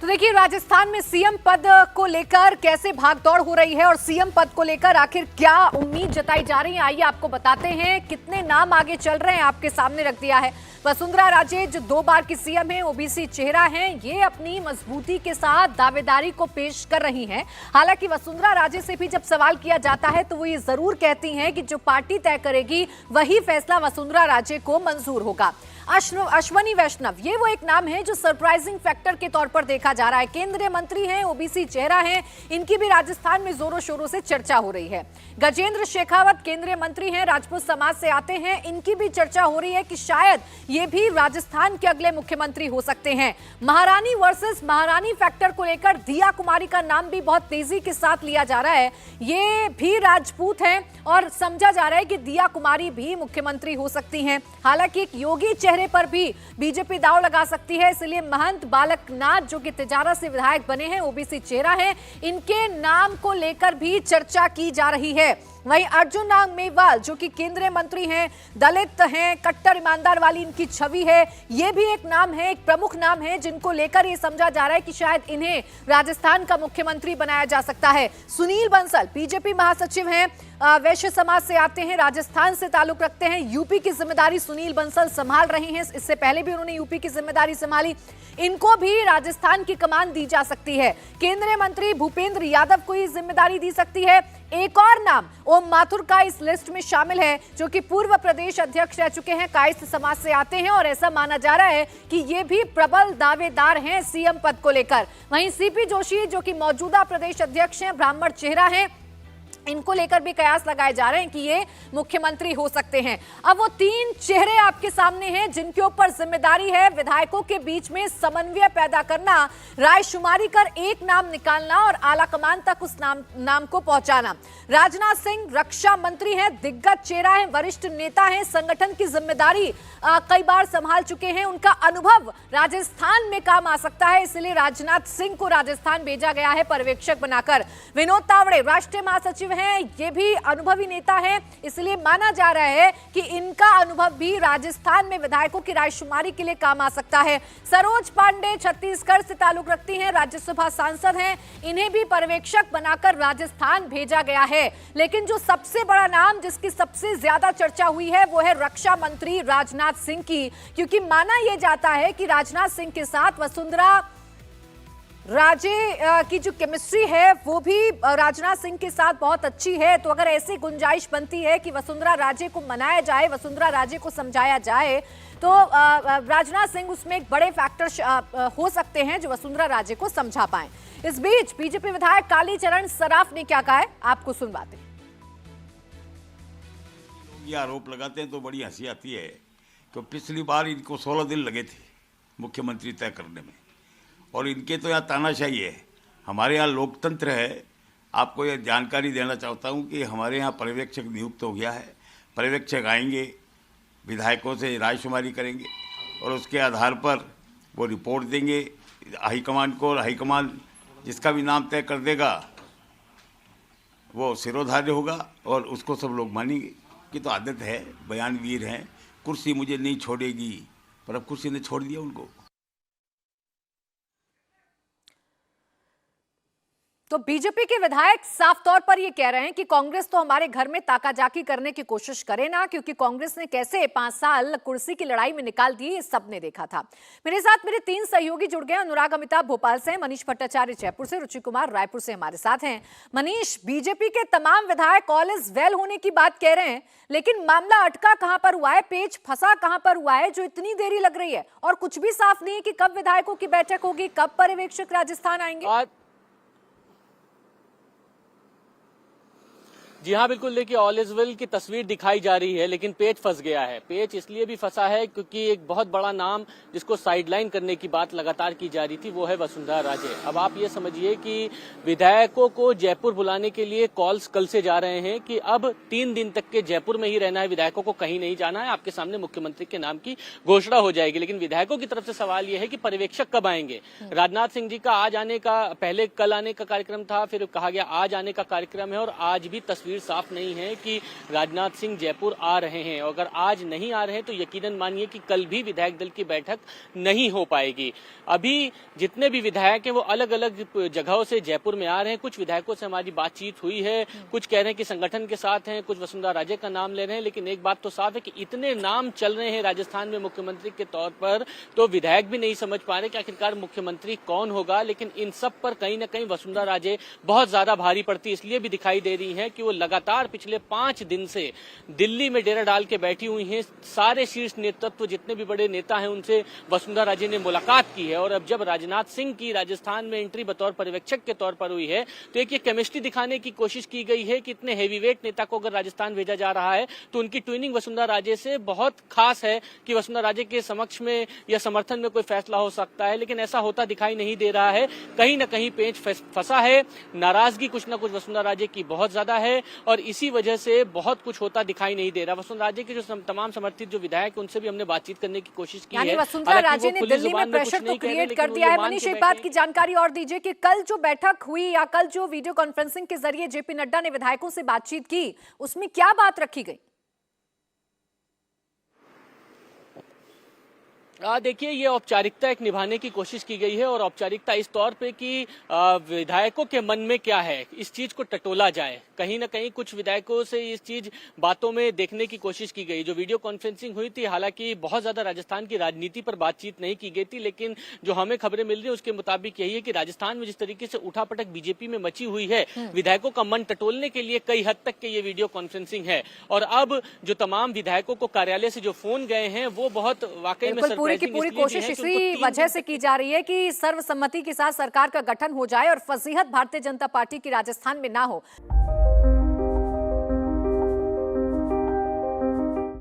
तो देखिए, राजस्थान में सीएम पद को लेकर कैसे भागदौड़ हो रही है और सीएम पद को लेकर आखिर क्या उम्मीद जताई जा रही है, आइए आपको बताते हैं। कितने नाम आगे चल रहे हैं आपके सामने रख दिया है। वसुंधरा राजे जो 2 बार की सीएम है, ओबीसी चेहरा है, ये अपनी मजबूती के साथ दावेदारी को पेश कर रही हैं। हालांकि वसुंधरा राजे से भी जब सवाल किया जाता है तो वो ये जरूर कहती हैं कि जो पार्टी तय करेगी वही फैसला वसुंधरा राजे को मंजूर होगा। अश्वनी वैष्णव, ये वो एक नाम है जो सरप्राइजिंग फैक्टर के तौर पर देखा जा रहा है। केंद्रीय मंत्री हैं, ओबीसी चेहरा हैं, इनकी भी राजस्थान में जोरों शोरों से चर्चा हो रही है। गजेंद्र शेखावत केंद्रीय मंत्री हैं, राजपूत समाज से आते हैं, इनकी भी चर्चा हो रही है कि शायद ये भी राजस्थान के अगले मुख्यमंत्री हो सकते हैं। महारानी वर्सेस महारानी फैक्टर को लेकर दिया कुमारी का नाम भी बहुत तेजी के साथ लिया जा रहा है। ये भी राजपूत हैं और समझा जा रहा है कि दिया कुमारी भी मुख्यमंत्री हो सकती हैं। हालांकि एक योगी चेहरे पर भी बीजेपी दांव लगा सकती है, इसलिए महंत बालकनाथ जो कि तिजारा से विधायक बने हैं, ओबीसी चेहरा है, इनके नाम को लेकर भी चर्चा की जा रही है। वहीं अर्जुन राम मेघवाल जो कि केंद्रीय मंत्री हैं, दलित हैं, कट्टर ईमानदार वाली इनकी छवि है, ये भी एक नाम है, एक प्रमुख नाम है जिनको लेकर ये समझा जा रहा है कि शायद इन्हें राजस्थान का मुख्यमंत्री बनाया जा सकता है। सुनील बंसल बीजेपी महासचिव हैं, वैश्य समाज से आते हैं, राजस्थान से ताल्लुक रखते हैं। यूपी की जिम्मेदारी सुनील बंसल संभाल रहे हैं, इससे पहले भी उन्होंने यूपी की जिम्मेदारी संभाली, इनको भी राजस्थान की कमान दी जा सकती है। केंद्रीय मंत्री भूपेंद्र यादव को ये जिम्मेदारी दी सकती है। एक और नाम ओम माथुर का इस लिस्ट में शामिल है, जो कि पूर्व प्रदेश अध्यक्ष रह चुके हैं, कायस्थ समाज से आते हैं और ऐसा माना जा रहा है कि ये भी प्रबल दावेदार हैं सीएम पद को लेकर। वहीं सीपी जोशी जो कि मौजूदा प्रदेश अध्यक्ष हैं, ब्राह्मण चेहरा है, इनको लेकर भी कयास लगाए जा रहे हैं कि ये मुख्यमंत्री हो सकते हैं। अब वो 3 चेहरे आपके सामने हैं जिनके ऊपर जिम्मेदारी है विधायकों के बीच में समन्वय पैदा करना, रायशुमारी कर एक नाम निकालना और आलाकमान तक उस नाम को पहुंचाना। राजनाथ सिंह रक्षा मंत्री हैं, दिग्गज चेहरा है, वरिष्ठ नेता हैं, संगठन की जिम्मेदारी कई बार संभाल चुके हैं, उनका अनुभव राजस्थान में काम आ सकता है, इसलिए राजनाथ सिंह को राजस्थान भेजा गया है पर्यवेक्षक बनाकर। विनोद तावड़े राष्ट्रीय महासचिव हैं, ये भी अनुभवी नेता है, इसलिए माना जा रहा है कि इनका अनुभव भी राजस्थान में विधायकों की रायशुमारी के लिए काम आ सकता है। सरोज पांडे छत्तीसगढ़ से ताल्लुक रखती हैं, राज्यसभा सांसद हैं, इन्हें भी पर्यवेक्षक बनाकर राजस्थान भेजा गया है। लेकिन जो सबसे बड़ा नाम जिसकी सबसे ज्यादा चर्चा हुई है वो है रक्षा मंत्री राजनाथ सिंह की, क्योंकि माना यह जाता है कि राजनाथ सिंह के साथ वसुंधरा राजे की जो केमिस्ट्री है वो भी राजनाथ सिंह के साथ बहुत अच्छी है। तो अगर ऐसी गुंजाइश बनती है कि वसुंधरा राजे को मनाया जाए, वसुंधरा राजे को समझाया जाए, तो राजनाथ सिंह उसमें एक बड़े फैक्टर हो सकते हैं जो वसुंधरा राजे को समझा पाए। इस बीच बीजेपी विधायक कालीचरण सराफ ने क्या कहा है, आपको सुनवाते हैं। ये आरोप लगाते हैं तो बड़ी हंसी आती है कि पिछली बार इनको 16 दिन लगे थे मुख्यमंत्री तय करने में, और इनके तो यहाँ तानाशाही है। हमारे यहाँ लोकतंत्र है। आपको ये जानकारी देना चाहता हूँ कि हमारे यहाँ पर्यवेक्षक नियुक्त हो गया है। पर्यवेक्षक आएंगे, विधायकों से रायशुमारी करेंगे और उसके आधार पर वो रिपोर्ट देंगे हाईकमान को, और हाईकमान जिसका भी नाम तय कर देगा वो सिरोधार्य होगा और उसको सब लोग मानेंगे। की तो आदत है, बयानवीर हैं, कुर्सी मुझे नहीं छोड़ेगी, पर अब कुर्सी ने छोड़ दिया उनको। तो बीजेपी के विधायक साफ तौर पर ये कह रहे हैं कि कांग्रेस तो हमारे घर में ताकाजाकी करने की कोशिश करे ना, क्योंकि कांग्रेस ने कैसे 5 साल कुर्सी की लड़ाई में निकाल दिए ये सबने देखा था। मेरे साथ मेरे 3 सहयोगी जुड़ गए। अनुराग अमिताभ भोपाल से, मनीष भट्टाचार्य जयपुर से, रुचि कुमार रायपुर से हमारे साथ हैं। मनीष, बीजेपी के तमाम विधायक ऑल इज वेल होने की बात कह रहे हैं, लेकिन मामला अटका कहां पर हुआ है, पेच फंसा कहां पर हुआ है जो इतनी देरी लग रही है, और कुछ भी साफ नहीं है कि कब विधायकों की बैठक होगी, कब पर्यवेक्षक राजस्थान आएंगे। जी हाँ, बिल्कुल। देखिए, ऑल इज वेल की तस्वीर दिखाई जा रही है, लेकिन पेच फंस गया है। पेच इसलिए भी फंसा है क्योंकि एक बहुत बड़ा नाम जिसको साइडलाइन करने की बात लगातार की जा रही थी वो है वसुंधरा राजे। अब आप ये समझिए कि विधायकों को जयपुर बुलाने के लिए कॉल्स कल से जा रहे हैं कि अब 3 दिन तक के जयपुर में ही रहना है, विधायकों को कहीं नहीं जाना है। आपके सामने मुख्यमंत्री के नाम की घोषणा हो जाएगी, लेकिन विधायकों की तरफ से सवाल यह है कि पर्यवेक्षक कब आएंगे। राजनाथ सिंह जी का आज आने का, पहले कल आने का कार्यक्रम था, फिर कहा गया आज आने का कार्यक्रम है, और आज भी तस्वीर तस्वीर साफ नहीं है कि राजनाथ सिंह जयपुर आ रहे हैं। अगर आज नहीं आ रहे हैं तो यकीनन मानिए कि कल भी विधायक दल की बैठक नहीं हो पाएगी। अभी जितने भी विधायक हैं वो अलग अलग जगहों से जयपुर में आ रहे हैं। कुछ विधायकों से हमारी बातचीत हुई है, कुछ कह रहे हैं कि संगठन के साथ हैं, कुछ वसुंधरा राजे का नाम ले रहे हैं। लेकिन एक बात तो साफ है कि इतने नाम चल रहे हैं राजस्थान में मुख्यमंत्री के तौर पर, तो विधायक भी नहीं समझ पा रहे कि आखिरकार मुख्यमंत्री कौन होगा। लेकिन इन सब पर कहीं ना कहीं वसुंधरा राजे बहुत ज्यादा भारी पड़ती इसलिए भी दिखाई दे रही है कि वो लगातार पिछले 5 दिन से दिल्ली में डेरा डाल के बैठी हुई हैं। सारे शीर्ष नेतृत्व जितने भी बड़े नेता हैं उनसे वसुंधरा राजे ने मुलाकात की है। और अब जब राजनाथ सिंह की राजस्थान में एंट्री बतौर पर्यवेक्षक के तौर पर हुई है तो एक ये केमिस्ट्री दिखाने की कोशिश की गई है कि इतने हेवीवेट नेता को अगर राजस्थान भेजा जा रहा है तो उनकी ट्विनिंग वसुंधरा राजे से बहुत खास है कि वसुंधरा राजे के समक्ष में या समर्थन में कोई फैसला हो सकता है। लेकिन ऐसा होता दिखाई नहीं दे रहा है। कहीं ना कहीं पेच फंसा है, नाराजगी कुछ ना कुछ वसुंधरा राजे की बहुत ज्यादा है और इसी वजह से बहुत कुछ होता दिखाई नहीं दे रहा। वसुंधरा राजे के जो तमाम समर्थित जो विधायक उनसे भी हमने बातचीत करने की कोशिश की है। वसुंधरा राजे ने दिल्ली में प्रेशर तो क्रिएट कर दिया है। मनीष, एक बात की जानकारी और दीजिए कि कल जो बैठक हुई या कल जो वीडियो कॉन्फ्रेंसिंग के जरिए जेपी नड्डा ने विधायकों से बातचीत की, उसमें क्या बात रखी गई? देखिए, ये औपचारिकता एक निभाने की कोशिश की गई है और औपचारिकता इस तौर पे कि विधायकों के मन में क्या है इस चीज को टटोला जाए। कहीं ना कहीं कुछ विधायकों से इस चीज बातों में देखने की कोशिश की गई। जो वीडियो कॉन्फ्रेंसिंग हुई थी, हालांकि बहुत ज्यादा राजस्थान की राजनीति पर बातचीत नहीं की गई थी, लेकिन जो हमें खबरें मिल रही है उसके मुताबिक यही है कि राजस्थान में जिस तरीके से उठापटक बीजेपी में मची हुई है, विधायकों का मन टटोलने के लिए कई हद तक के ये वीडियो कॉन्फ्रेंसिंग है। और अब जो तमाम विधायकों को कार्यालय से जो फोन गए हैं वो बहुत वाकई में पूरी की पूरी कोशिश इसी वजह से की जा रही है कि सर्वसम्मति के साथ सरकार का गठन हो जाए और फजीहत भारतीय जनता पार्टी की राजस्थान में ना हो।